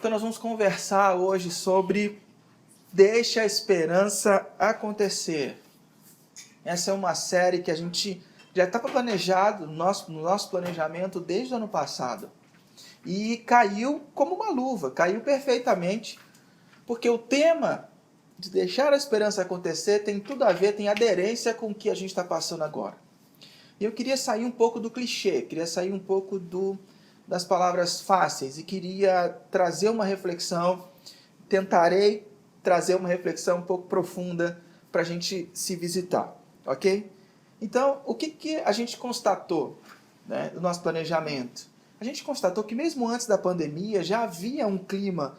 Então nós vamos conversar hoje sobre Deixa a Esperança Acontecer. Essa é uma série que a gente já estava planejado no nosso planejamento desde o ano passado. E caiu como uma luva, caiu perfeitamente, porque o tema de deixar a esperança acontecer tem tudo a ver, tem aderência com o que a gente está passando agora. E eu queria sair um pouco do clichê, queria sair um pouco das palavras fáceis e queria trazer uma reflexão, tentarei trazer uma reflexão um pouco profunda para a gente se visitar, ok? Então, o que a gente constatou, né, no nosso planejamento? A gente constatou que mesmo antes da pandemia já havia um clima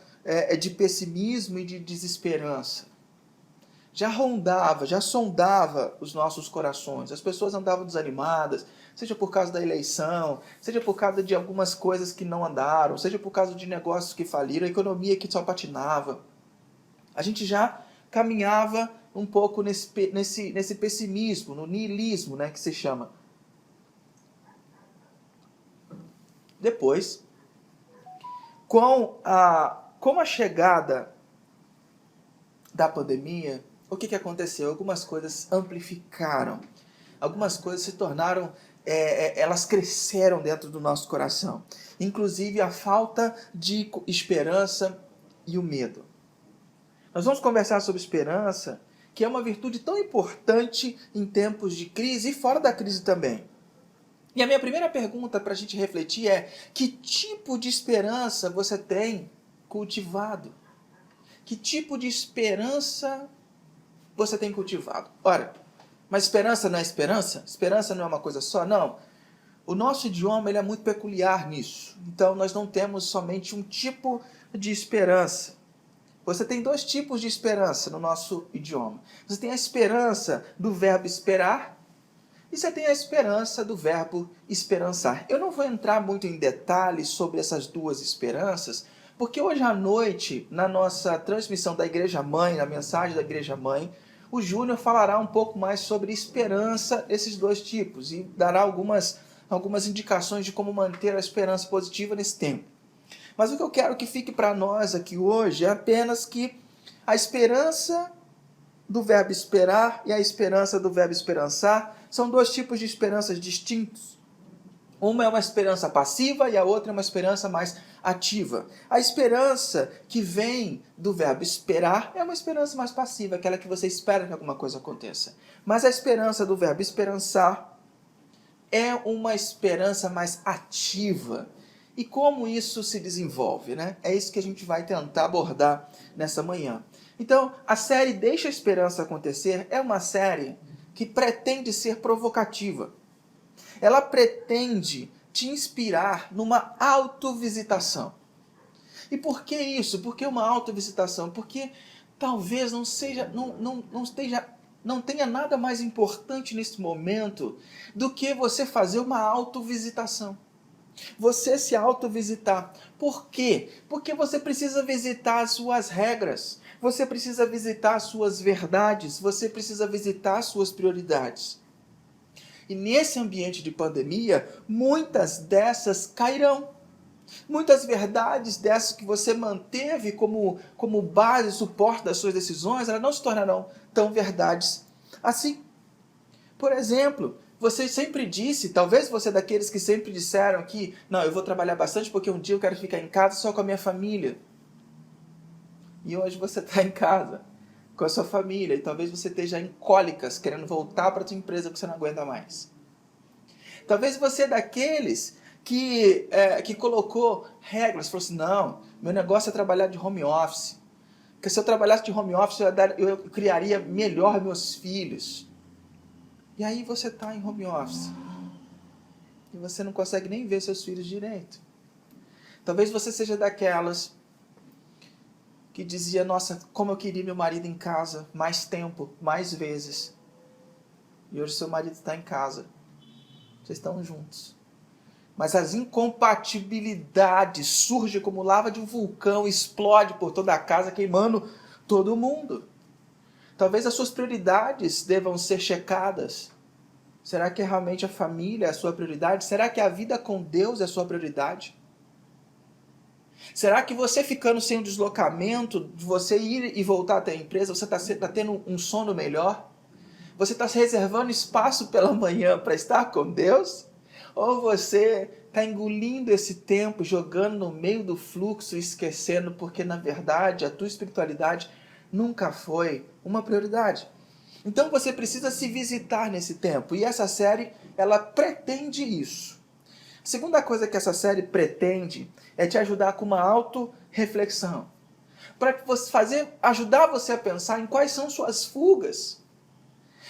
de pessimismo e de desesperança. Já rondava, já sondava os nossos corações. As pessoas andavam desanimadas, seja por causa da eleição, seja por causa de algumas coisas que não andaram, seja por causa de negócios que faliram, a economia que só patinava. A gente já caminhava um pouco nesse pessimismo, no niilismo, né, que se chama. Depois, com a chegada da pandemia, o que aconteceu? Algumas coisas amplificaram. Algumas coisas se tornaram, elas cresceram dentro do nosso coração. Inclusive a falta de esperança e o medo. Nós vamos conversar sobre esperança, que é uma virtude tão importante em tempos de crise e fora da crise também. E a minha primeira pergunta para a gente refletir é: que tipo de esperança você tem cultivado? Que tipo de esperança você tem cultivado? Ora, mas esperança não é esperança? Esperança não é uma coisa só? Não. O nosso idioma ele é muito peculiar nisso. Então nós não temos somente um tipo de esperança. Você tem dois tipos de esperança no nosso idioma. Você tem a esperança do verbo esperar e você tem a esperança do verbo esperançar. Eu não vou entrar muito em detalhes sobre essas duas esperanças, porque hoje à noite, na nossa transmissão da Igreja Mãe, na mensagem da Igreja Mãe, o Júnior falará um pouco mais sobre esperança, esses dois tipos, e dará algumas indicações de como manter a esperança positiva nesse tempo. Mas o que eu quero que fique para nós aqui hoje é apenas que a esperança do verbo esperar e a esperança do verbo esperançar são dois tipos de esperanças distintos. Uma é uma esperança passiva e a outra é uma esperança mais ativa. A esperança que vem do verbo esperar é uma esperança mais passiva, aquela que você espera que alguma coisa aconteça. Mas a esperança do verbo esperançar é uma esperança mais ativa. E como isso se desenvolve, né? É isso que a gente vai tentar abordar nessa manhã. Então, a série Deixa a Esperança Acontecer é uma série que pretende ser provocativa. Ela pretende te inspirar numa autovisitação. E por que isso? Por que uma autovisitação? Porque talvez não tenha nada mais importante nesse momento do que você fazer uma autovisitação. Você se autovisitar. Por quê? Porque você precisa visitar as suas regras. Você precisa visitar as suas verdades. Você precisa visitar as suas prioridades. E nesse ambiente de pandemia, muitas dessas cairão. Muitas verdades dessas que você manteve como base, suporte das suas decisões, elas não se tornarão tão verdades assim. Por exemplo, você sempre disse, talvez você é daqueles que sempre disseram que não, eu vou trabalhar bastante porque um dia eu quero ficar em casa só com a minha família. E hoje você está em casa com a sua família e talvez você esteja em cólicas, querendo voltar para a sua empresa que você não aguenta mais. Talvez você é daqueles que colocou regras, falou assim, não, meu negócio é trabalhar de home office. Porque se eu trabalhasse de home office, eu criaria melhor meus filhos. E aí você está em home office. E você não consegue nem ver seus filhos direito. Talvez você seja daquelas que dizia, nossa, como eu queria meu marido em casa, mais tempo, mais vezes. E hoje seu marido está em casa. Vocês estão juntos. Mas as incompatibilidades surgem como lava de um vulcão, explode por toda a casa, queimando todo mundo. Talvez as suas prioridades devam ser checadas. Será que realmente a família é a sua prioridade? Será que a vida com Deus é a sua prioridade? Será que você ficando sem o deslocamento, de você ir e voltar até a empresa, você está tendo um sono melhor? Você está se reservando espaço pela manhã para estar com Deus? Ou você está engolindo esse tempo, jogando no meio do fluxo, esquecendo, porque na verdade a tua espiritualidade nunca foi uma prioridade? Então você precisa se visitar nesse tempo. E essa série, ela pretende isso. A segunda coisa que essa série pretende é te ajudar com uma autorreflexão. Para ajudar você a pensar em quais são suas fugas.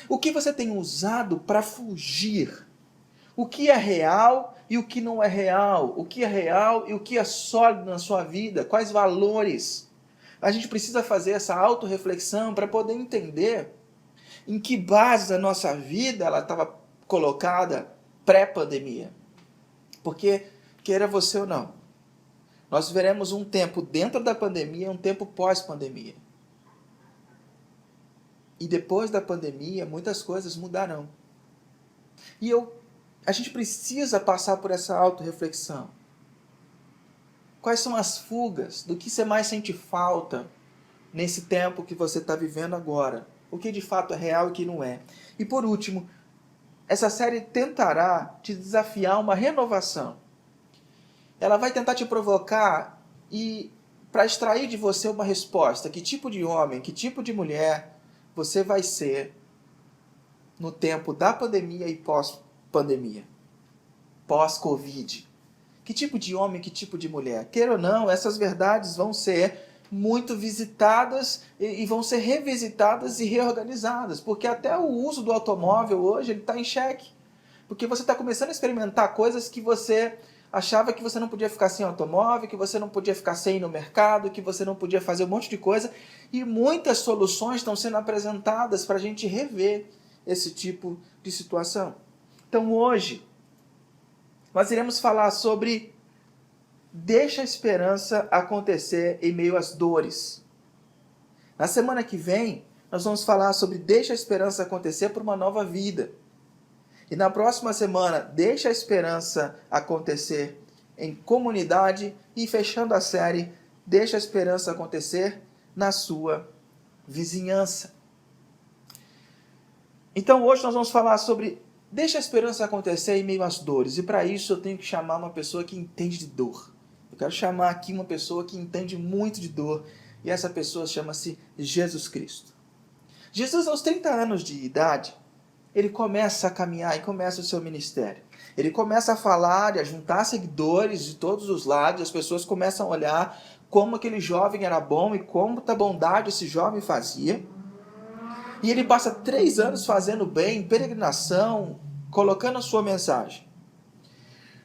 O que você tem usado para fugir? O que é real e o que não é real? O que é real e o que é sólido na sua vida? Quais valores? A gente precisa fazer essa autorreflexão para poder entender em que base a nossa vida ela estava colocada pré-pandemia. Porque, queira você ou não, nós veremos um tempo dentro da pandemia e um tempo pós-pandemia. E depois da pandemia, muitas coisas mudarão. E a gente precisa passar por essa autorreflexão. Quais são as fugas? Do que você mais sente falta nesse tempo que você está vivendo agora? O que de fato é real e o que não é? E por último, essa série tentará te desafiar uma renovação. Ela vai tentar te provocar e para extrair de você uma resposta. Que tipo de homem, que tipo de mulher você vai ser no tempo da pandemia e pós-pandemia, pós-Covid. Que tipo de homem, que tipo de mulher? Queira ou não, essas verdades vão ser muito visitadas e vão ser revisitadas e reorganizadas, porque até o uso do automóvel hoje ele está em xeque, porque você está começando a experimentar coisas que você achava que você não podia ficar sem automóvel, que você não podia ficar sem ir no mercado, que você não podia fazer um monte de coisa, e muitas soluções estão sendo apresentadas para a gente rever esse tipo de situação. Então hoje, nós iremos falar sobre deixa a esperança acontecer em meio às dores. Na semana que vem, nós vamos falar sobre deixa a esperança acontecer por uma nova vida. E na próxima semana, deixa a esperança acontecer em comunidade. E fechando a série, deixa a esperança acontecer na sua vizinhança. Então hoje nós vamos falar sobre deixa a esperança acontecer em meio às dores. E para isso eu tenho que chamar uma pessoa que entende de dor. Eu quero chamar aqui uma pessoa que entende muito de dor. E essa pessoa chama-se Jesus Cristo. Jesus, aos 30 anos de idade, ele começa a caminhar e começa o seu ministério. Ele começa a falar e a juntar seguidores de todos os lados. As pessoas começam a olhar como aquele jovem era bom e quanta bondade esse jovem fazia. E ele passa 3 anos fazendo bem, peregrinação, colocando a sua mensagem.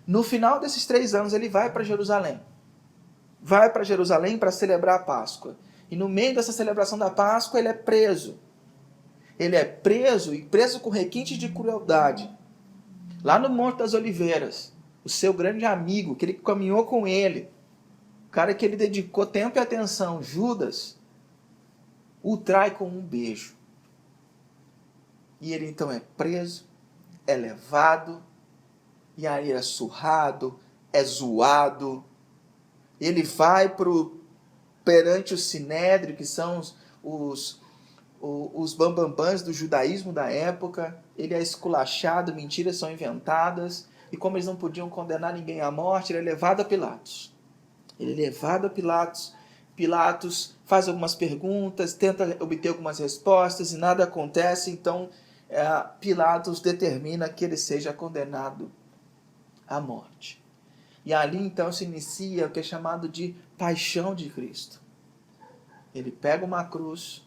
No final desses 3 anos ele vai para Jerusalém. Vai para Jerusalém para celebrar a Páscoa. E no meio dessa celebração da Páscoa ele é preso. Ele é preso e preso com requintes de crueldade. Lá no Monte das Oliveiras, o seu grande amigo, que ele caminhou com ele, o cara que ele dedicou tempo e atenção, Judas, o trai com um beijo. E ele então é preso, é levado, e aí é surrado, é zoado. Ele vai perante o Sinédrio, que são os bambambãs do judaísmo da época. Ele é esculachado, mentiras são inventadas, e como eles não podiam condenar ninguém à morte, ele é levado a Pilatos. Ele é levado a Pilatos. Pilatos faz algumas perguntas, tenta obter algumas respostas e nada acontece, então Pilatos determina que ele seja condenado à morte. E ali então se inicia o que é chamado de paixão de Cristo. Ele pega uma cruz,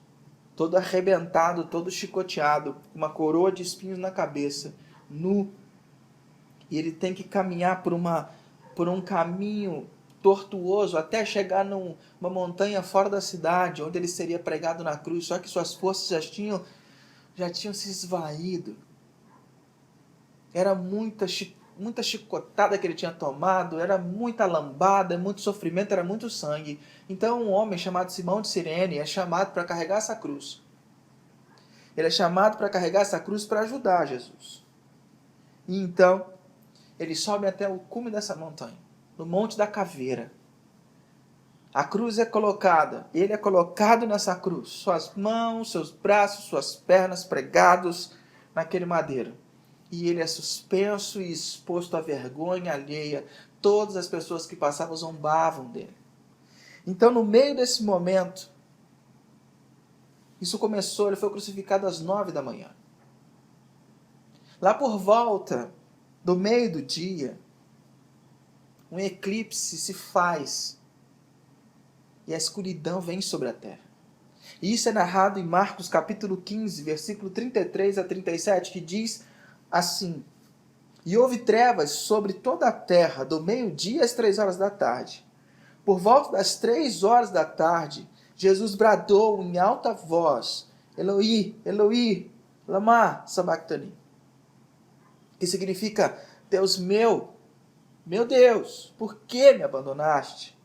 todo arrebentado, todo chicoteado, uma coroa de espinhos na cabeça, nu, e ele tem que caminhar por um caminho tortuoso até chegar numa montanha fora da cidade, onde ele seria pregado na cruz, só que suas forças já tinham se esvaído. Era muita chicotada que ele tinha tomado, era muita lambada, muito sofrimento, era muito sangue. Então um homem chamado Simão de Cirene é chamado para carregar essa cruz. Ele é chamado para carregar essa cruz para ajudar Jesus. E então ele sobe até o cume dessa montanha, no Monte da Caveira. A cruz é colocada, ele é colocado nessa cruz, suas mãos, seus braços, suas pernas pregados naquele madeiro. E ele é suspenso e exposto à vergonha alheia. Todas as pessoas que passavam zombavam dele. Então, no meio desse momento, isso começou, ele foi crucificado às 9 da manhã. Lá por volta do meio do dia, um eclipse se faz e a escuridão vem sobre a terra. E isso é narrado em Marcos capítulo 15, versículo 33 a 37, que diz assim: E houve trevas sobre toda a terra, do meio-dia às 3 horas da tarde. Por volta das 3 horas da tarde, Jesus bradou em alta voz: Eloi, Eloi, lama sabachthani. Que significa: Deus meu Deus, por que me abandonaste?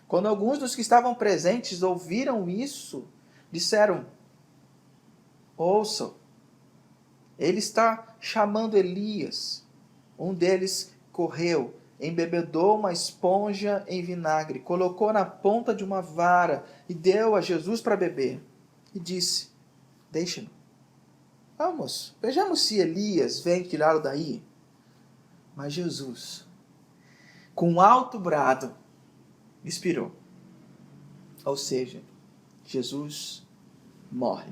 Quando alguns dos que estavam presentes ouviram isso, disseram: Ouçam, ele está chamando Elias. Um deles correu, embebedou uma esponja em vinagre, colocou na ponta de uma vara e deu a Jesus para beber. E disse: Deixe-no. Vamos, vejamos se Elias vem tirá-lo daí. Mas Jesus, com um alto brado, expirou. Ou seja, Jesus morre.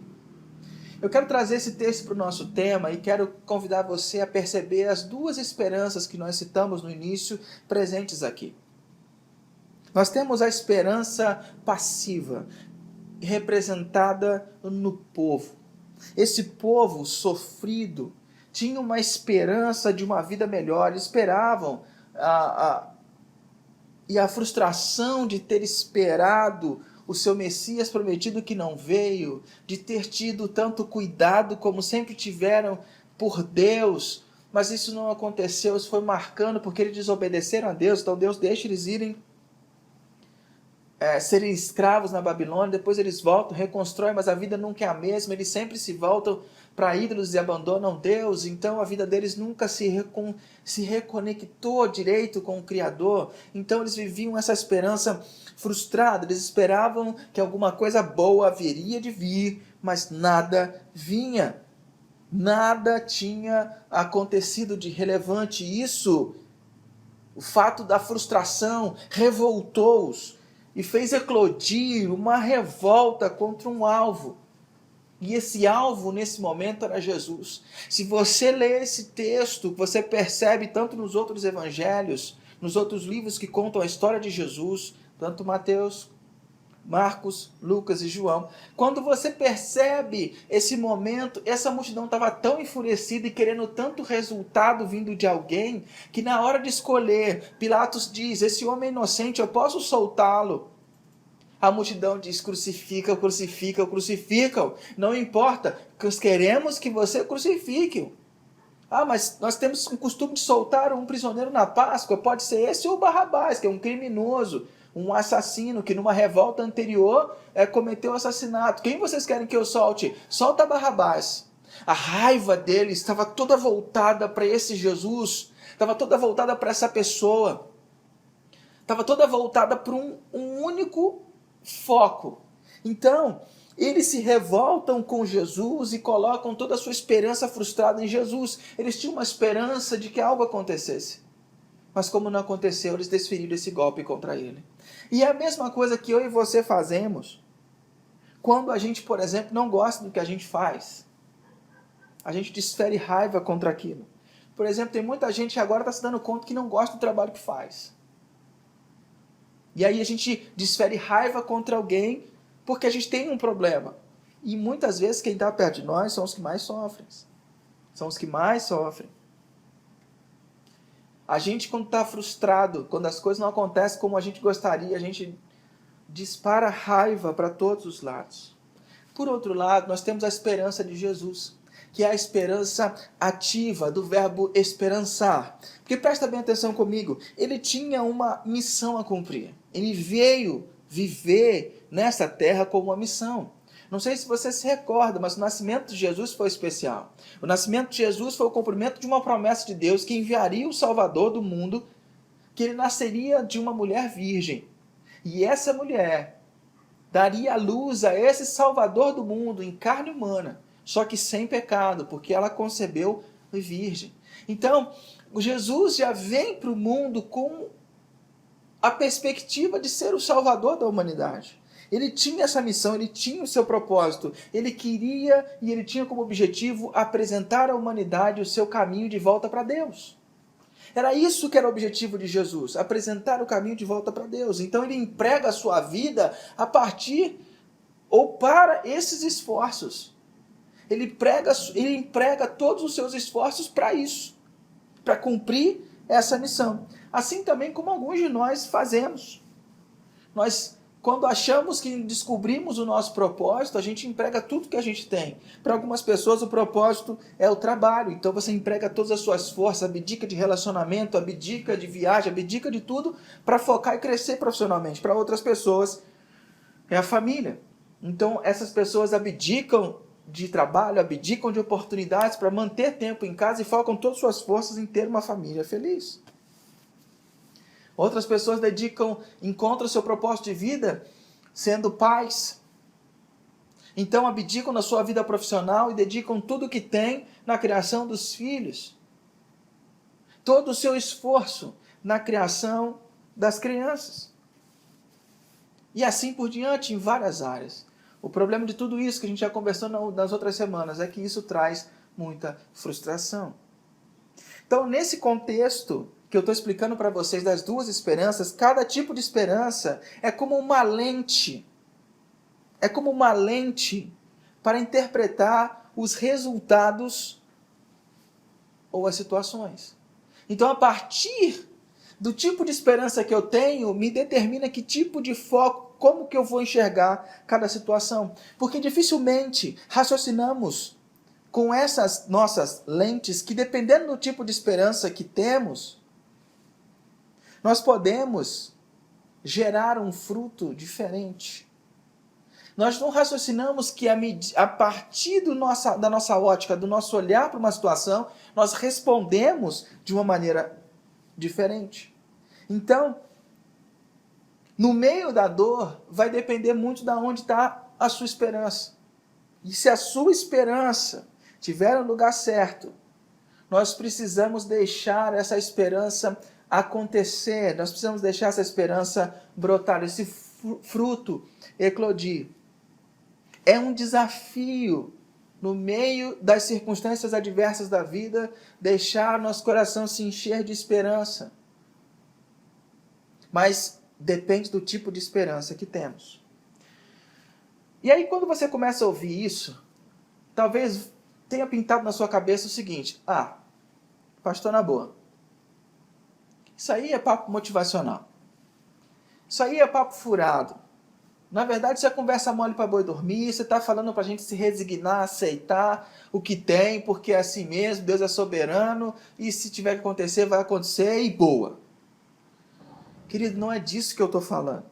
Eu quero trazer esse texto para o nosso tema e quero convidar você a perceber as duas esperanças que nós citamos no início, presentes aqui. Nós temos a esperança passiva, representada no povo. Esse povo sofrido tinha uma esperança de uma vida melhor, esperavam e a frustração de ter esperado o seu Messias prometido que não veio, de ter tido tanto cuidado como sempre tiveram por Deus, mas isso não aconteceu, isso foi marcando porque eles desobedeceram a Deus, então Deus deixa eles irem serem escravos na Babilônia, depois eles voltam, reconstroem, mas a vida nunca é a mesma, eles sempre se voltam para ídolos e abandonam Deus, então a vida deles nunca se reconectou direito com o Criador, então eles viviam essa esperança frustrada, eles esperavam que alguma coisa boa haveria de vir, mas nada vinha, nada tinha acontecido de relevante. Isso, o fato da frustração, revoltou-os, e fez eclodir uma revolta contra um alvo. E esse alvo, nesse momento, era Jesus. Se você lê esse texto, você percebe tanto nos outros evangelhos, nos outros livros que contam a história de Jesus, tanto Mateus, Marcos, Lucas e João, quando você percebe esse momento, essa multidão estava tão enfurecida e querendo tanto resultado vindo de alguém, que na hora de escolher, Pilatos diz: esse homem é inocente, eu posso soltá-lo? A multidão diz: crucifica, crucifica, crucifica, não importa, nós queremos que você crucifique. Ah, mas nós temos o costume de soltar um prisioneiro na Páscoa, pode ser esse ou Barrabás, que é um criminoso, um assassino que numa revolta anterior cometeu assassinato. Quem vocês querem que eu solte? Solta Barrabás. A raiva dele estava toda voltada para esse Jesus, estava toda voltada para essa pessoa, estava toda voltada para um único foco. Então, eles se revoltam com Jesus e colocam toda a sua esperança frustrada em Jesus. Eles tinham uma esperança de que algo acontecesse. Mas como não aconteceu, eles desferiram esse golpe contra ele. E é a mesma coisa que eu e você fazemos quando a gente, por exemplo, não gosta do que a gente faz. A gente desfere raiva contra aquilo. Por exemplo, tem muita gente que agora está se dando conta que não gosta do trabalho que faz. E aí a gente desfere raiva contra alguém porque a gente tem um problema. E muitas vezes quem está perto de nós são os que mais sofrem. São os que mais sofrem. A gente, quando está frustrado, quando as coisas não acontecem como a gente gostaria, a gente dispara raiva para todos os lados. Por outro lado, nós temos a esperança de Jesus, que é a esperança ativa do verbo esperançar. Porque presta bem atenção comigo, ele tinha uma missão a cumprir. Ele veio viver nessa terra com uma missão. Não sei se você se recorda, mas o nascimento de Jesus foi especial. O nascimento de Jesus foi o cumprimento de uma promessa de Deus que enviaria o Salvador do mundo, que ele nasceria de uma mulher virgem. E essa mulher daria à luz a esse Salvador do mundo em carne humana, só que sem pecado, porque ela concebeu virgem. Então, Jesus já vem para o mundo com a perspectiva de ser o Salvador da humanidade. Ele tinha essa missão, ele tinha o seu propósito, ele queria e ele tinha como objetivo apresentar à humanidade o seu caminho de volta para Deus. Era isso que era o objetivo de Jesus, apresentar o caminho de volta para Deus. Então ele emprega a sua vida a partir ou para esses esforços. Ele emprega todos os seus esforços para isso, para cumprir essa missão. Assim também como alguns de nós fazemos. Nós, quando achamos que descobrimos o nosso propósito, a gente emprega tudo que a gente tem. Para algumas pessoas o propósito é o trabalho, então você emprega todas as suas forças, abdica de relacionamento, abdica de viagem, abdica de tudo para focar e crescer profissionalmente. Para outras pessoas é a família. Então essas pessoas abdicam de trabalho, abdicam de oportunidades para manter tempo em casa e focam todas as suas forças em ter uma família feliz. Outras pessoas encontram seu propósito de vida sendo pais. Então abdicam na sua vida profissional e dedicam tudo o que têm na criação dos filhos. Todo o seu esforço na criação das crianças. E assim por diante, em várias áreas. O problema de tudo isso que a gente já conversou nas outras semanas é que isso traz muita frustração. Então, nesse contexto que eu estou explicando para vocês das duas esperanças, cada tipo de esperança é como uma lente. É como uma lente para interpretar os resultados ou as situações. Então, a partir do tipo de esperança que eu tenho, me determina que tipo de foco, como que eu vou enxergar cada situação. Porque dificilmente raciocinamos com essas nossas lentes que, dependendo do tipo de esperança que temos, nós podemos gerar um fruto diferente. Nós não raciocinamos que a partir da nossa ótica, do nosso olhar para uma situação, nós respondemos de uma maneira diferente. Então, no meio da dor, vai depender muito de onde está a sua esperança. E se a sua esperança estiver no lugar certo, nós precisamos deixar essa esperança acontecer, nós precisamos deixar essa esperança brotar, esse fruto eclodir. É um desafio, no meio das circunstâncias adversas da vida, deixar nosso coração se encher de esperança. Mas depende do tipo de esperança que temos. E aí, quando você começa a ouvir isso, talvez tenha pintado na sua cabeça o seguinte: pastor, na boa, isso aí é papo motivacional. Isso aí é papo furado. Na verdade, isso é conversa mole para boi dormir. Você está falando para a gente se resignar, aceitar o que tem, porque é assim mesmo, Deus é soberano, e se tiver que acontecer, vai acontecer, e boa. Querido, não é disso que eu estou falando.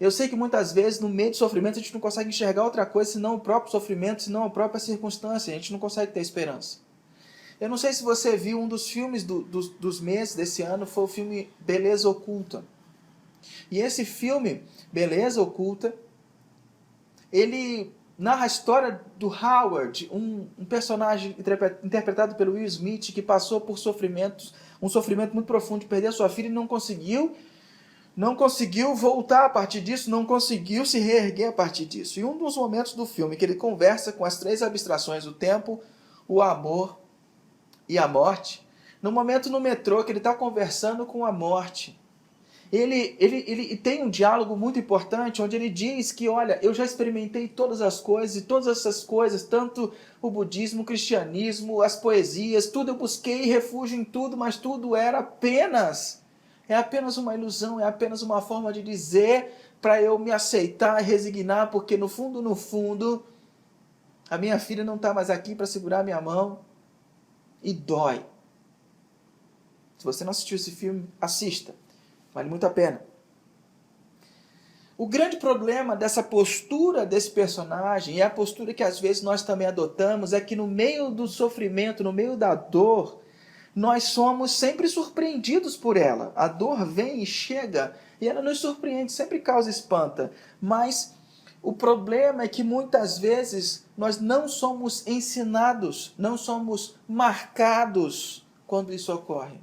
Eu sei que muitas vezes, no meio do sofrimento, a gente não consegue enxergar outra coisa senão o próprio sofrimento, senão a própria circunstância. A gente não consegue ter esperança. Eu não sei se você viu um dos filmes dos meses desse ano, foi o filme Beleza Oculta. E esse filme, Beleza Oculta, ele narra a história do Howard, um personagem interpretado pelo Will Smith, que passou por um sofrimento muito profundo de perder a sua filha e não conseguiu voltar a partir disso, não conseguiu se reerguer a partir disso. E um dos momentos do filme que ele conversa com as três abstrações, o tempo, o amor e a morte, no momento no metrô que ele está conversando com a morte, ele tem um diálogo muito importante, onde ele diz que, olha, eu já experimentei todas as coisas, e todas essas coisas, tanto o budismo, o cristianismo, as poesias, tudo eu busquei refúgio em tudo, mas tudo é apenas uma ilusão, é apenas uma forma de dizer para eu me aceitar e resignar, porque no fundo, a minha filha não está mais aqui para segurar minha mão, e dói. Se você não assistiu esse filme, assista. Vale muito a pena. O grande problema dessa postura desse personagem, e a postura que às vezes nós também adotamos, é que no meio do sofrimento, no meio da dor, nós somos sempre surpreendidos por ela. A dor vem e chega e ela nos surpreende, sempre causa espanta. Mas o problema é que muitas vezes nós não somos ensinados, não somos marcados quando isso ocorre.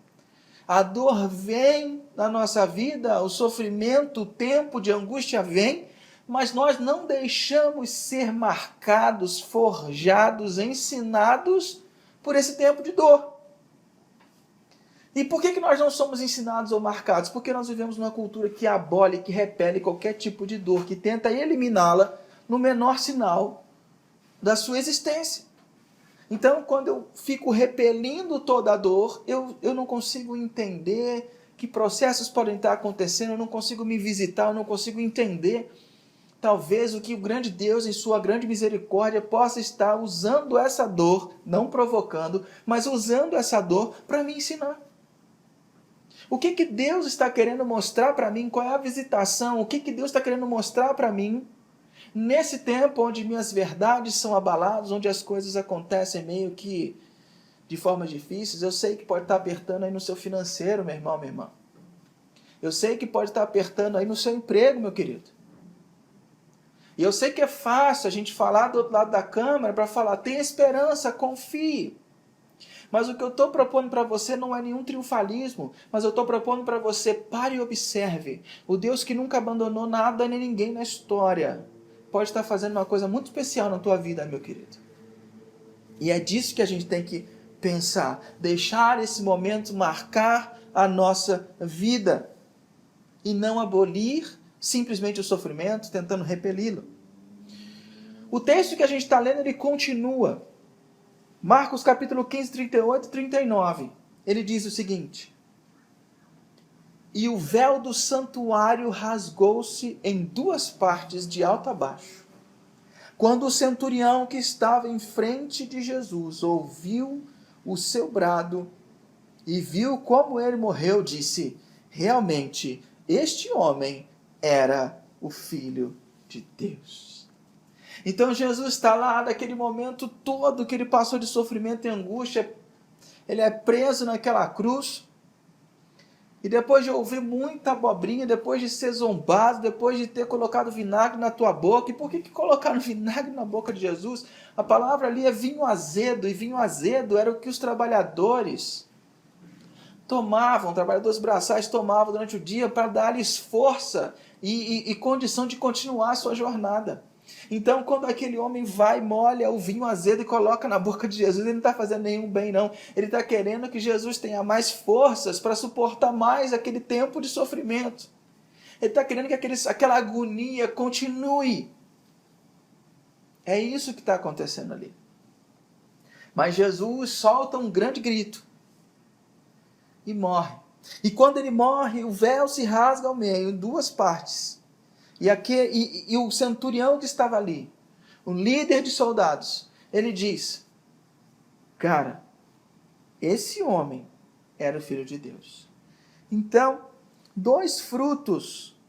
A dor vem na nossa vida, o sofrimento, o tempo de angústia vem, mas nós não deixamos ser marcados, forjados, ensinados por esse tempo de dor. E por que nós não somos ensinados ou marcados? Porque nós vivemos numa cultura que abole, que repele qualquer tipo de dor, que tenta eliminá-la no menor sinal da sua existência. Então, quando eu fico repelindo toda a dor, eu não consigo entender que processos podem estar acontecendo, eu não consigo me visitar, eu não consigo entender, talvez, o que o grande Deus, em sua grande misericórdia, possa estar usando essa dor, não provocando, mas usando essa dor para me ensinar. O que Deus está querendo mostrar para mim? Qual é a visitação? O que Deus está querendo mostrar para mim? Nesse tempo onde minhas verdades são abaladas, onde as coisas acontecem meio que de formas difíceis, eu sei que pode estar apertando aí no seu financeiro, meu irmão, minha irmã. Eu sei que pode estar apertando aí no seu emprego, meu querido. E eu sei que é fácil a gente falar do outro lado da câmera para falar, tenha esperança, confie. Mas o que eu estou propondo para você não é nenhum triunfalismo, mas eu estou propondo para você, pare e observe. O Deus que nunca abandonou nada nem ninguém na história pode estar fazendo uma coisa muito especial na tua vida, meu querido. E é disso que a gente tem que pensar. Deixar esse momento marcar a nossa vida. E não abolir simplesmente o sofrimento, tentando repeli-lo. O texto que a gente está lendo, ele continua. Marcos capítulo 15, 38 e 39. Ele diz o seguinte: e o véu do santuário rasgou-se em duas partes, de alto a baixo. Quando o centurião que estava em frente de Jesus ouviu o seu brado e viu como ele morreu, disse, realmente, este homem era o Filho de Deus. Então Jesus está lá, naquele momento todo que ele passou de sofrimento e angústia, ele é preso naquela cruz, e depois de ouvir muita abobrinha, depois de ser zombado, depois de ter colocado vinagre na tua boca. E por que colocaram vinagre na boca de Jesus? A palavra ali é vinho azedo, e vinho azedo era o que os trabalhadores tomavam, trabalhadores braçais tomavam durante o dia para dar-lhes força e condição de continuar a sua jornada. Então, quando aquele homem vai, molha o vinho azedo e coloca na boca de Jesus, ele não está fazendo nenhum bem, não. Ele está querendo que Jesus tenha mais forças para suportar mais aquele tempo de sofrimento. Ele está querendo que aquela agonia continue. É isso que está acontecendo ali. Mas Jesus solta um grande grito e morre. E quando ele morre, o véu se rasga ao meio, em duas partes. E o centurião que estava ali, o líder de soldados, ele diz, cara, esse homem era o Filho de Deus. Então, dois frutos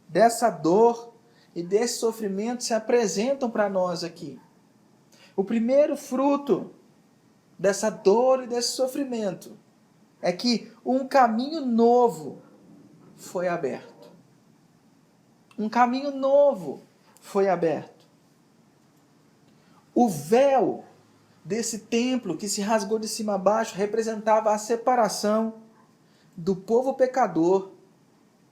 dessa dor e desse sofrimento se apresentam para nós aqui. O primeiro fruto dessa dor e desse sofrimento é que um caminho novo foi aberto. Um caminho novo foi aberto. O véu desse templo que se rasgou de cima a baixo representava a separação do povo pecador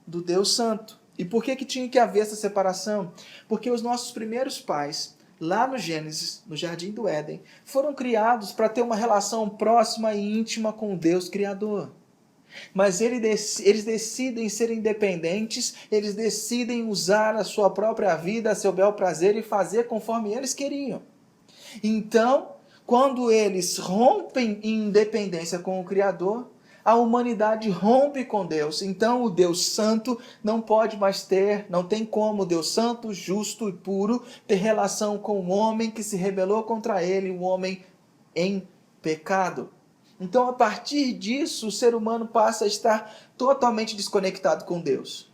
do Deus Santo. E por que tinha que haver essa separação? Porque os nossos primeiros pais, lá no Gênesis, no Jardim do Éden, foram criados para ter uma relação próxima e íntima com o Deus Criador. Mas eles decidem ser independentes, eles decidem usar a sua própria vida, a seu bel prazer e fazer conforme eles queriam. Então, quando eles rompem em independência com o Criador, a humanidade rompe com Deus. Então o Deus Santo não pode mais ter, não tem como o Deus Santo, justo e puro ter relação com o homem que se rebelou contra ele, o homem em pecado. Então, a partir disso, o ser humano passa a estar totalmente desconectado com Deus.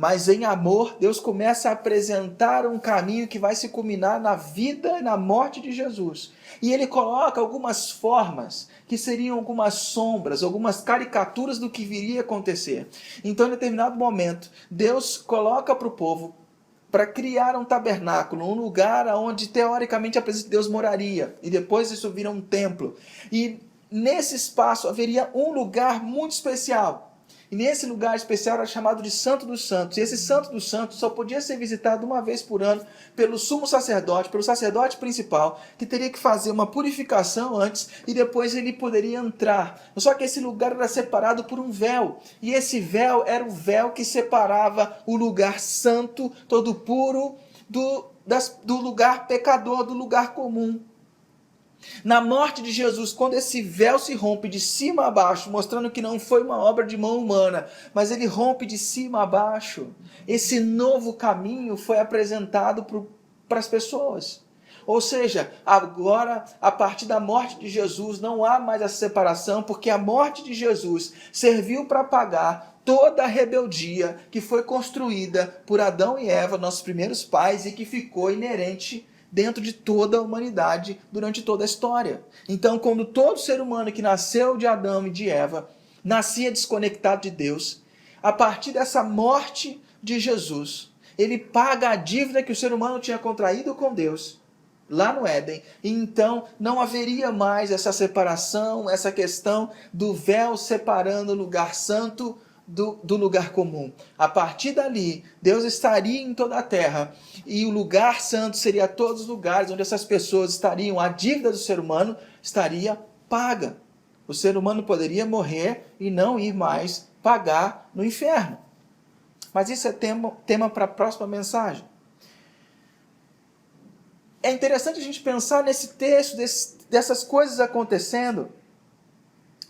Mas em amor, Deus começa a apresentar um caminho que vai se culminar na vida e na morte de Jesus. E ele coloca algumas formas, que seriam algumas sombras, algumas caricaturas do que viria a acontecer. Então, em determinado momento, Deus coloca para o povo para criar um tabernáculo, um lugar onde teoricamente a presença de Deus moraria. E depois isso vira um templo. E nesse espaço haveria um lugar muito especial. E nesse lugar especial era chamado de Santo dos Santos. E esse Santo dos Santos só podia ser visitado uma vez por ano pelo sumo sacerdote, pelo sacerdote principal, que teria que fazer uma purificação antes e depois ele poderia entrar. Só que esse lugar era separado por um véu. E esse véu era o véu que separava o lugar santo, todo puro, do lugar pecador, do lugar comum. Na morte de Jesus, quando esse véu se rompe de cima a baixo, mostrando que não foi uma obra de mão humana, mas ele rompe de cima a baixo, esse novo caminho foi apresentado para as pessoas. Ou seja, agora, a partir da morte de Jesus, não há mais essa separação, porque a morte de Jesus serviu para pagar toda a rebeldia que foi construída por Adão e Eva, nossos primeiros pais, e que ficou inerente dentro de toda a humanidade durante toda a história. Então, quando todo ser humano que nasceu de Adão e de Eva nascia desconectado de Deus, a partir dessa morte de Jesus, ele paga a dívida que o ser humano tinha contraído com Deus lá no Éden, e então não haveria mais essa separação, essa questão do véu separando o lugar santo do lugar comum. A partir dali, Deus estaria em toda a terra e o lugar santo seria todos os lugares onde essas pessoas estariam, a dívida do ser humano estaria paga. O ser humano poderia morrer e não ir mais pagar no inferno. Mas isso é tema para a próxima mensagem. É interessante a gente pensar nesse texto, dessas coisas acontecendo,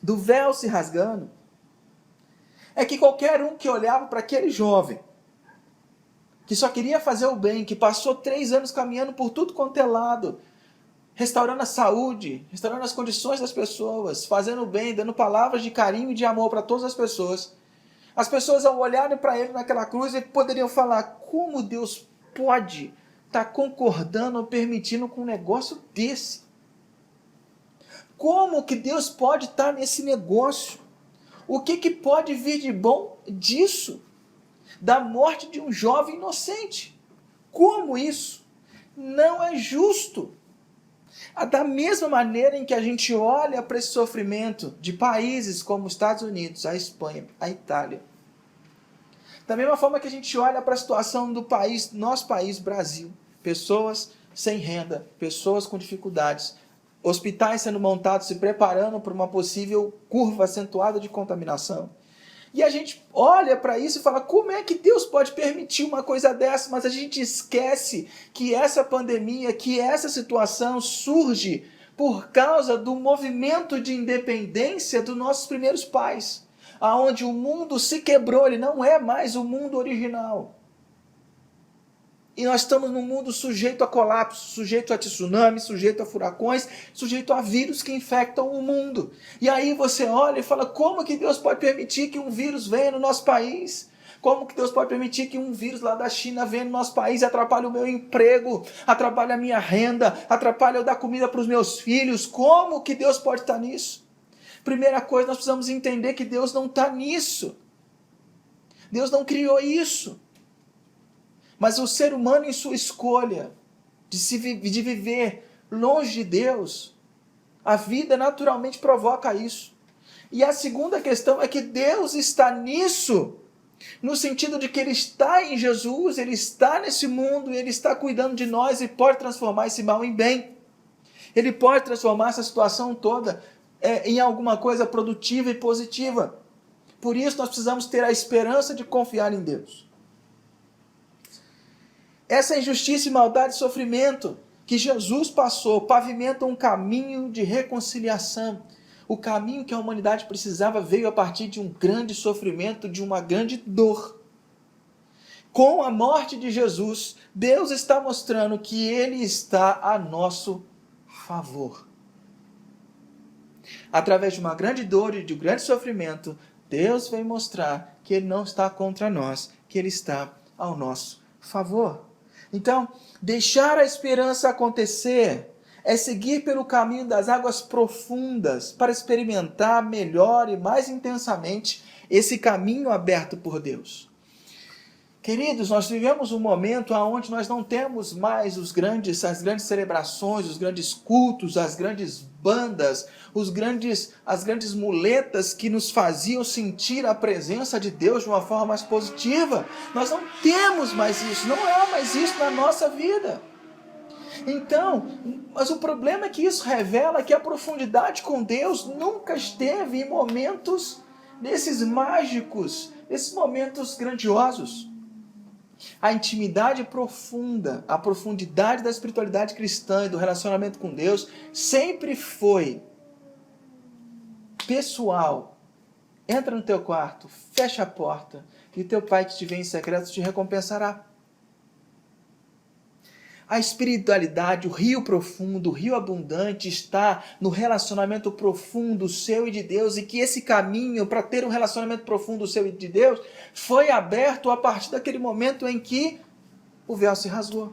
do véu se rasgando. É que qualquer um que olhava para aquele jovem, que só queria fazer o bem, que passou 3 anos caminhando por tudo quanto é lado, restaurando a saúde, restaurando as condições das pessoas, fazendo o bem, dando palavras de carinho e de amor para todas as pessoas ao olharem para ele naquela cruz, poderiam falar: como Deus pode estar concordando ou permitindo com um negócio desse? Como que Deus pode estar nesse negócio? O que pode vir de bom disso? Da morte de um jovem inocente. Como isso? Não é justo. Da mesma maneira em que a gente olha para esse sofrimento de países como os Estados Unidos, a Espanha, a Itália. Da mesma forma que a gente olha para a situação do país, nosso país, Brasil. Pessoas sem renda, pessoas com dificuldades, hospitais sendo montados, se preparando para uma possível curva acentuada de contaminação. E a gente olha para isso e fala: como é que Deus pode permitir uma coisa dessa? Mas a gente esquece que essa pandemia, que essa situação surge por causa do movimento de independência dos nossos primeiros pais, aonde o mundo se quebrou, ele não é mais o mundo original. E nós estamos num mundo sujeito a colapso, sujeito a tsunami, sujeito a furacões, sujeito a vírus que infectam o mundo. E aí você olha e fala: como que Deus pode permitir que um vírus venha no nosso país? Como que Deus pode permitir que um vírus lá da China venha no nosso país e atrapalhe o meu emprego, atrapalhe a minha renda, atrapalhe eu dar comida para os meus filhos? Como que Deus pode estar nisso? Primeira coisa, nós precisamos entender que Deus não está nisso. Deus não criou isso. Mas o ser humano, em sua escolha de viver longe de Deus, a vida naturalmente provoca isso. E a segunda questão é que Deus está nisso, no sentido de que Ele está em Jesus, Ele está nesse mundo, Ele está cuidando de nós e pode transformar esse mal em bem. Ele pode transformar essa situação toda em alguma coisa produtiva e positiva. Por isso nós precisamos ter a esperança de confiar em Deus. Essa injustiça e maldade e sofrimento que Jesus passou pavimenta um caminho de reconciliação. O caminho que a humanidade precisava veio a partir de um grande sofrimento, de uma grande dor. Com a morte de Jesus, Deus está mostrando que Ele está a nosso favor. Através de uma grande dor e de um grande sofrimento, Deus vem mostrar que Ele não está contra nós, que Ele está ao nosso favor. Então, deixar a esperança acontecer é seguir pelo caminho das águas profundas para experimentar melhor e mais intensamente esse caminho aberto por Deus. Queridos, nós vivemos um momento onde nós não temos mais as grandes celebrações, os grandes cultos, as grandes bandas, as grandes muletas que nos faziam sentir a presença de Deus de uma forma mais positiva. Nós não temos mais isso, não há mais isso na nossa vida. Então, mas o problema é que isso revela que a profundidade com Deus nunca esteve em momentos desses mágicos, esses momentos grandiosos. A intimidade profunda, a profundidade da espiritualidade cristã e do relacionamento com Deus sempre foi pessoal. Entra no teu quarto, fecha a porta e o teu pai que te vê em secreto te recompensará. A espiritualidade, o rio profundo, o rio abundante está no relacionamento profundo seu e de Deus, e que esse caminho para ter um relacionamento profundo seu e de Deus foi aberto a partir daquele momento em que o véu se rasgou.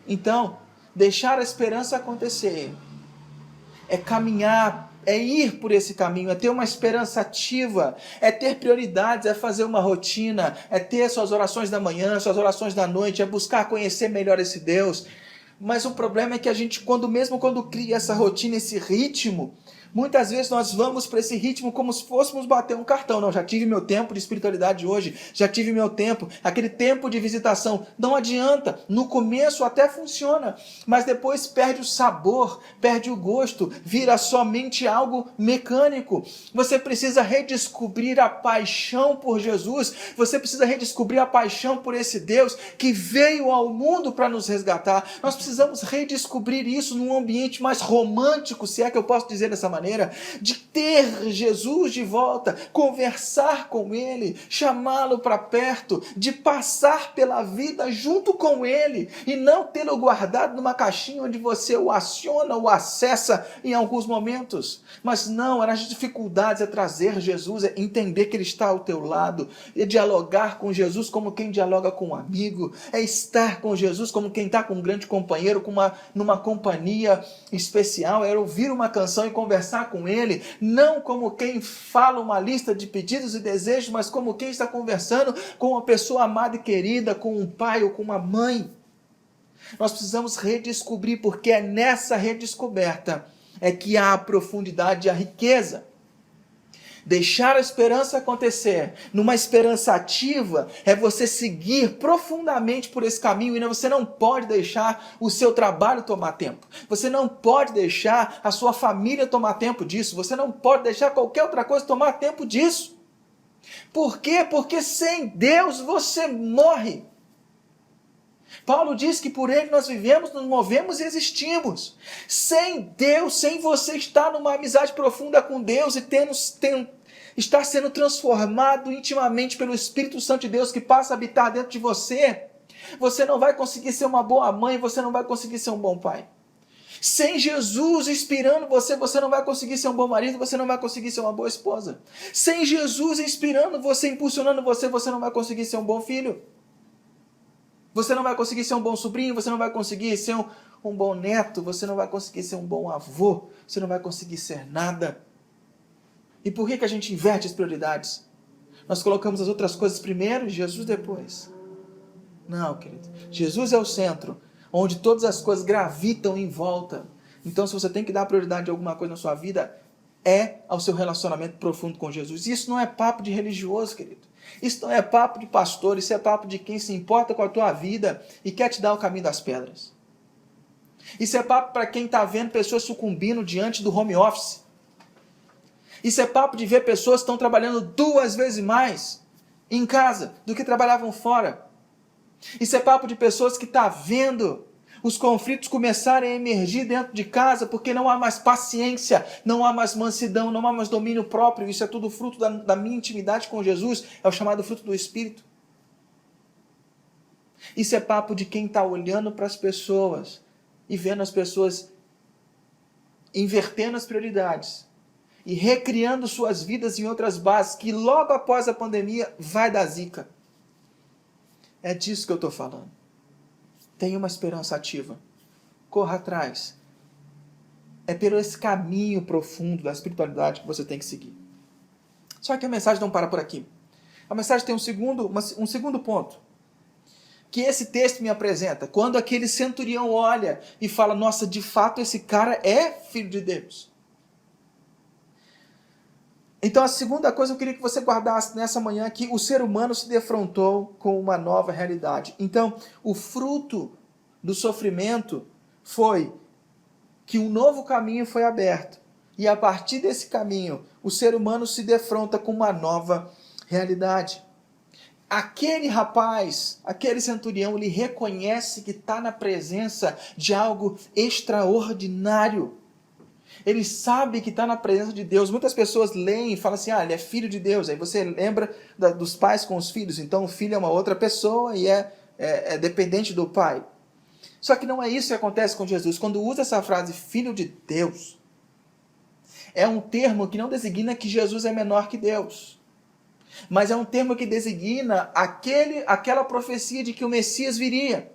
Então, deixar a esperança acontecer é caminhar, é ir por esse caminho, é ter uma esperança ativa, é ter prioridades, é fazer uma rotina, é ter suas orações da manhã, suas orações da noite, é buscar conhecer melhor esse Deus. Mas o problema é que a gente, mesmo quando cria essa rotina, esse ritmo, muitas vezes nós vamos para esse ritmo como se fôssemos bater um cartão. Não, já tive meu tempo de espiritualidade hoje, já tive meu tempo, aquele tempo de visitação. Não adianta, no começo até funciona, mas depois perde o sabor, perde o gosto, vira somente algo mecânico. Você precisa redescobrir a paixão por Jesus, você precisa redescobrir a paixão por esse Deus que veio ao mundo para nos resgatar. Nós precisamos redescobrir isso num ambiente mais romântico, se é que eu posso dizer dessa maneira, de ter Jesus de volta, conversar com Ele, chamá-lo para perto, de passar pela vida junto com Ele e não tê-lo guardado numa caixinha onde você o aciona, o acessa em alguns momentos. Mas não, é nas dificuldades, é trazer Jesus, é entender que Ele está ao teu lado, é dialogar com Jesus como quem dialoga com um amigo, é estar com Jesus como quem está com um grande companheiro, numa companhia especial, é ouvir uma canção e conversar com Ele, não como quem fala uma lista de pedidos e desejos, mas como quem está conversando com uma pessoa amada e querida, com um pai ou com uma mãe. Nós precisamos redescobrir, porque é nessa redescoberta é que há a profundidade e a riqueza. Deixar a esperança acontecer, numa esperança ativa, é você seguir profundamente por esse caminho, e você não pode deixar o seu trabalho tomar tempo. Você não pode deixar a sua família tomar tempo disso. Você não pode deixar qualquer outra coisa tomar tempo disso. Por quê? Porque sem Deus você morre. Paulo diz que por Ele nós vivemos, nos movemos e existimos. Sem Deus, sem você estar numa amizade profunda com Deus e estar sendo transformado intimamente pelo Espírito Santo de Deus que passa a habitar dentro de você, você não vai conseguir ser uma boa mãe, você não vai conseguir ser um bom pai. Sem Jesus inspirando você, você não vai conseguir ser um bom marido, você não vai conseguir ser uma boa esposa. Sem Jesus inspirando você, impulsionando você, você não vai conseguir ser um bom filho. Você não vai conseguir ser um bom sobrinho, você não vai conseguir ser um bom neto, você não vai conseguir ser um bom avô, você não vai conseguir ser nada. E por que a gente inverte as prioridades? Nós colocamos as outras coisas primeiro e Jesus depois. Não, querido. Jesus é o centro, onde todas as coisas gravitam em volta. Então, se você tem que dar prioridade a alguma coisa na sua vida, é ao seu relacionamento profundo com Jesus. Isso não é papo de religioso, querido. Isso não é papo de pastor, isso é papo de quem se importa com a tua vida e quer te dar o caminho das pedras. Isso é papo para quem está vendo pessoas sucumbindo diante do home office. Isso é papo de ver pessoas que estão trabalhando 2 vezes mais em casa do que trabalhavam fora. Isso é papo de pessoas que estão vendo os conflitos começarem a emergir dentro de casa porque não há mais paciência, não há mais mansidão, não há mais domínio próprio. Isso é tudo fruto da minha intimidade com Jesus, é o chamado fruto do Espírito. Isso é papo de quem está olhando para as pessoas e vendo as pessoas invertendo as prioridades e recriando suas vidas em outras bases que logo após a pandemia vai dar zica. É disso que eu estou falando. Tenha uma esperança ativa. Corra atrás. É pelo esse caminho profundo da espiritualidade que você tem que seguir. Só que a mensagem não para por aqui. A mensagem tem um segundo ponto, que esse texto me apresenta. Quando aquele centurião olha e fala, nossa, de fato esse cara é filho de Deus. Então a segunda coisa que eu queria que você guardasse nessa manhã é que o ser humano se defrontou com uma nova realidade. Então o fruto do sofrimento foi que um novo caminho foi aberto. E a partir desse caminho, o ser humano se defronta com uma nova realidade. Aquele rapaz, aquele centurião, ele reconhece que está na presença de algo extraordinário. Ele sabe que está na presença de Deus. Muitas pessoas leem e falam assim, ele é filho de Deus. Aí você lembra dos pais com os filhos. Então o filho é uma outra pessoa e é dependente do pai. Só que não é isso que acontece com Jesus. Quando usa essa frase, filho de Deus, é um termo que não designa que Jesus é menor que Deus. Mas é um termo que designa aquela profecia de que o Messias viria.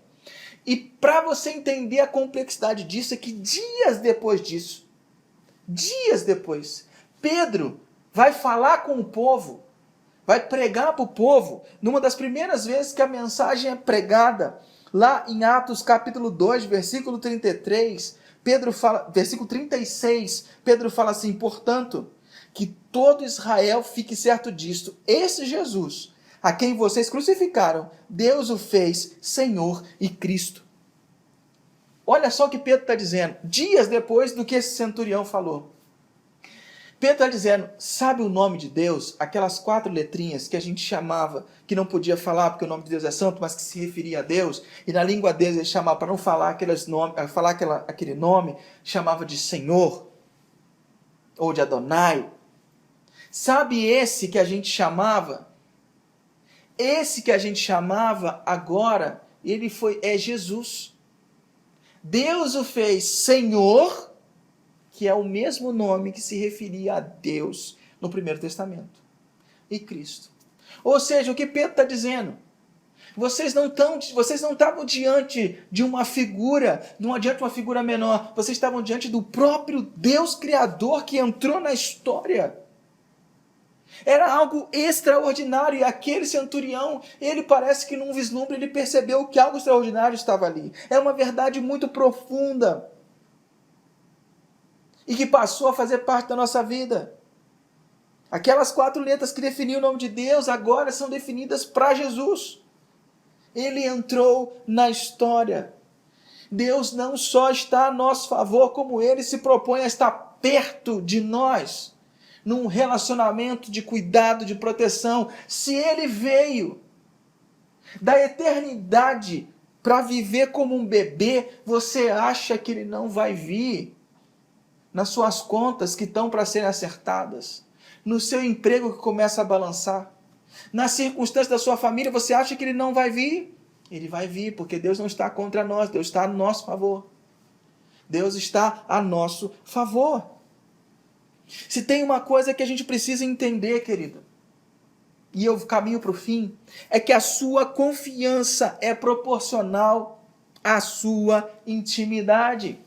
E para você entender a complexidade disso, é que dias depois, Pedro vai falar com o povo, vai pregar para o povo, numa das primeiras vezes que a mensagem é pregada, lá em Atos capítulo 2, versículo 33, versículo 36, Pedro fala assim, portanto, que todo Israel fique certo disto, esse Jesus, a quem vocês crucificaram, Deus o fez Senhor e Cristo. Olha só o que Pedro está dizendo, dias depois do que esse centurião falou. Pedro está dizendo, sabe o nome de Deus? Aquelas 4 letrinhas que a gente chamava, que não podia falar porque o nome de Deus é santo, mas que se referia a Deus, e na língua deles eles chamavam, para não falar aquele nome, chamava de Senhor, ou de Adonai. Sabe esse que a gente chamava? Esse que a gente chamava agora, é Jesus. Deus o fez Senhor, que é o mesmo nome que se referia a Deus no Primeiro Testamento. E Cristo. Ou seja, o que Pedro está dizendo? Vocês não estavam diante de uma figura, não diante de uma figura menor. Vocês estavam diante do próprio Deus Criador que entrou na história. Era algo extraordinário, e aquele centurião, ele parece que num vislumbre ele percebeu que algo extraordinário estava ali. É uma verdade muito profunda e que passou a fazer parte da nossa vida. Aquelas 4 letras que definiam o nome de Deus agora são definidas para Jesus. Ele entrou na história. Deus não só está a nosso favor, como Ele se propõe a estar perto de nós, num relacionamento de cuidado, de proteção. Se Ele veio da eternidade para viver como um bebê, você acha que Ele não vai vir nas suas contas que estão para serem acertadas, no seu emprego que começa a balançar, nas circunstâncias da sua família, você acha que Ele não vai vir? Ele vai vir, porque Deus não está contra nós, Deus está a nosso favor. Deus está a nosso favor. Se tem uma coisa que a gente precisa entender, querido, e eu caminho para o fim, é que a sua confiança é proporcional à sua intimidade.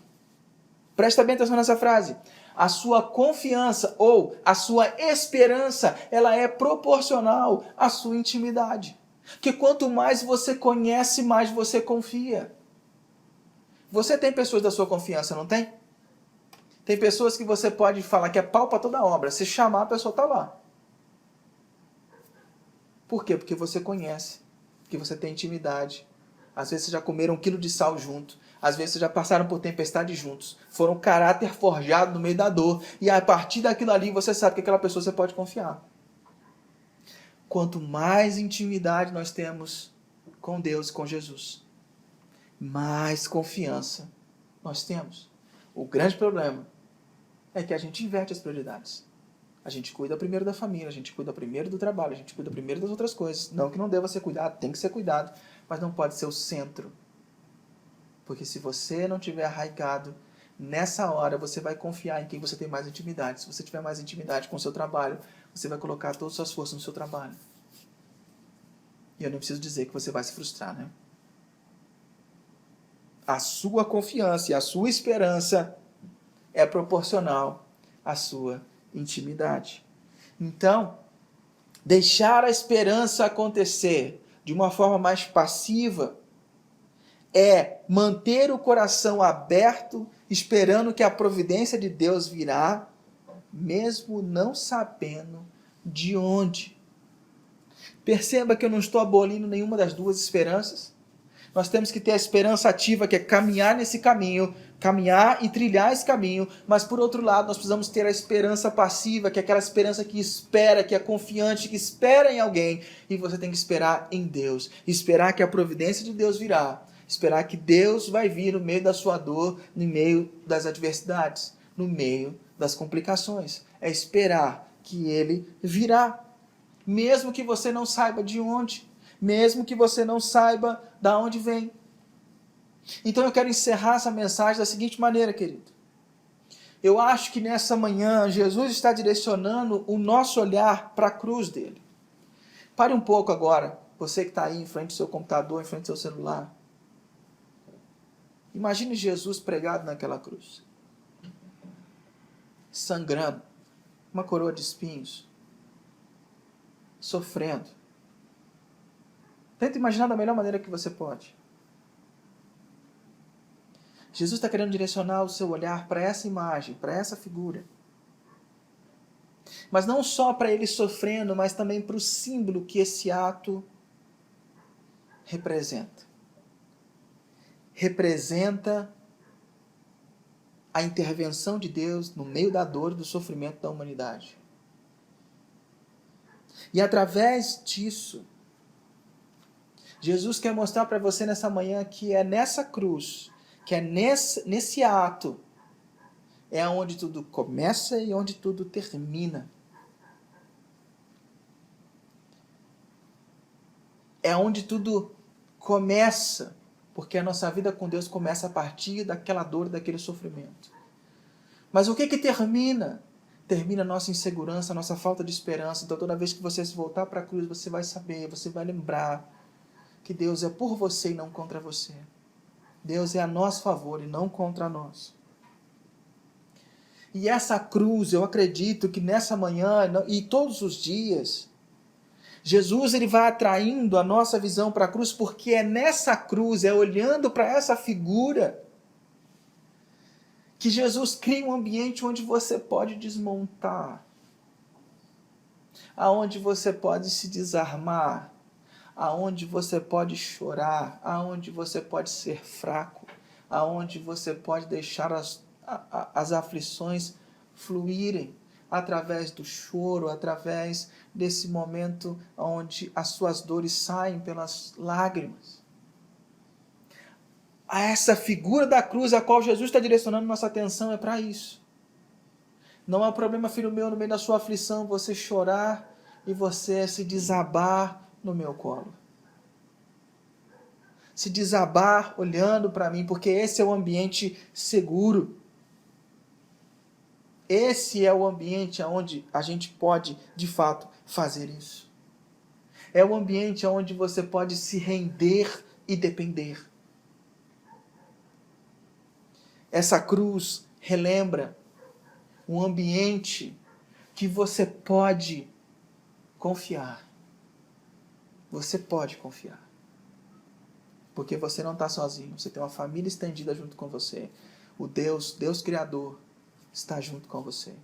Presta bem atenção nessa frase. A sua confiança ou a sua esperança, ela é proporcional à sua intimidade. Que quanto mais você conhece, mais você confia. Você tem pessoas da sua confiança, não tem? Tem pessoas que você pode falar que é pau para toda obra. Se chamar, a pessoa está lá. Por quê? Porque você conhece, que você tem intimidade. Às vezes vocês já comeram 1 quilo de sal junto. Às vezes vocês já passaram por tempestade juntos. Foram caráter forjado no meio da dor. E a partir daquilo ali você sabe que aquela pessoa você pode confiar. Quanto mais intimidade nós temos com Deus e com Jesus, mais confiança nós temos. O grande problema é que a gente inverte as prioridades. A gente cuida primeiro da família, a gente cuida primeiro do trabalho, a gente cuida primeiro das outras coisas. Não que não deva ser cuidado, tem que ser cuidado, mas não pode ser o centro. Porque se você não tiver arraigado, nessa hora você vai confiar em quem você tem mais intimidade. Se você tiver mais intimidade com o seu trabalho, você vai colocar todas as suas forças no seu trabalho. E eu não preciso dizer que você vai se frustrar, né? A sua confiança e a sua esperança é proporcional à sua intimidade. Então, deixar a esperança acontecer de uma forma mais passiva é manter o coração aberto, esperando que a providência de Deus virá, mesmo não sabendo de onde. Perceba que eu não estou abolindo nenhuma das duas esperanças. Nós temos que ter a esperança ativa, que é caminhar nesse caminho, caminhar e trilhar esse caminho, mas por outro lado nós precisamos ter a esperança passiva, que é aquela esperança que espera, que é confiante, que espera em alguém, e você tem que esperar em Deus, esperar que a providência de Deus virá, esperar que Deus vai vir no meio da sua dor, no meio das adversidades, no meio das complicações. É esperar que Ele virá, mesmo que você não saiba de onde, mesmo que você não saiba de onde vem. Então eu quero encerrar essa mensagem da seguinte maneira, querido. Eu acho que nessa manhã Jesus está direcionando o nosso olhar para a cruz dele. Pare um pouco agora, você que está aí em frente do seu computador, em frente do seu celular. Imagine Jesus pregado naquela cruz, sangrando, uma coroa de espinhos, sofrendo. Tenta imaginar da melhor maneira que você pode. Jesus está querendo direcionar o seu olhar para essa imagem, para essa figura. Mas não só para ele sofrendo, mas também para o símbolo que esse ato representa. Representa a intervenção de Deus no meio da dor e do sofrimento da humanidade. E através disso, Jesus quer mostrar para você nessa manhã que é nessa cruz, que é nesse ato, é onde tudo começa e onde tudo termina. É onde tudo começa, porque a nossa vida com Deus começa a partir daquela dor, daquele sofrimento. Mas o que termina? Termina a nossa insegurança, a nossa falta de esperança. Então toda vez que você se voltar para a cruz, você vai saber, você vai lembrar que Deus é por você e não contra você. Deus é a nosso favor e não contra nós. E essa cruz, eu acredito que nessa manhã e todos os dias, Jesus ele vai atraindo a nossa visão para a cruz, porque é nessa cruz, é olhando para essa figura, que Jesus cria um ambiente onde você pode desmontar, aonde você pode se desarmar, aonde você pode chorar, aonde você pode ser fraco, aonde você pode deixar as aflições fluírem através do choro, através desse momento onde as suas dores saem pelas lágrimas. A essa figura da cruz a qual Jesus está direcionando nossa atenção é para isso. Não há problema, filho meu, no meio da sua aflição, você chorar e você se desabar no meu colo. Se desabar olhando para mim, porque esse é o ambiente seguro. Esse é o ambiente onde a gente pode, de fato, fazer isso. É o ambiente onde você pode se render e depender. Essa cruz relembra um ambiente que você pode confiar. Você pode confiar. Porque você não está sozinho. Você tem uma família estendida junto com você. O Deus Criador, está junto com você.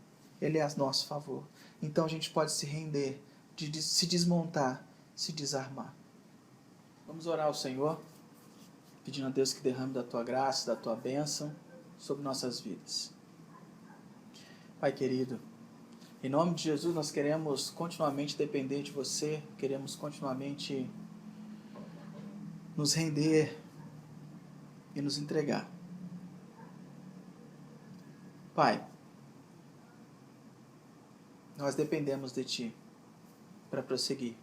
Ele é a nosso favor. Então a gente pode se render, se desmontar, se desarmar. Vamos orar ao Senhor, pedindo a Deus que derrame da tua graça, da tua bênção sobre nossas vidas. Pai querido, em nome de Jesus nós queremos continuamente depender de você, queremos continuamente nos render e nos entregar. Pai, nós dependemos de Ti para prosseguir.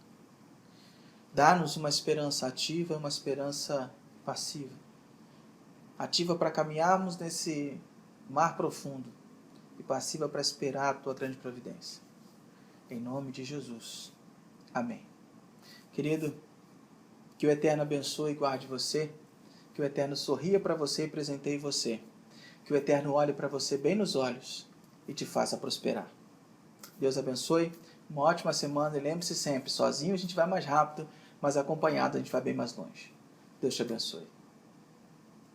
Dá-nos uma esperança ativa e uma esperança passiva. Ativa para caminharmos nesse mar profundo e passiva para esperar a Tua grande providência. Em nome de Jesus. Amém. Querido, Que o Eterno abençoe e guarde você. Que o Eterno sorria para você e presenteie você. Que o Eterno olhe para você bem nos olhos e te faça prosperar. Deus abençoe. Uma ótima semana e lembre-se sempre, sozinho a gente vai mais rápido, mas acompanhado a gente vai bem mais longe. Deus te abençoe.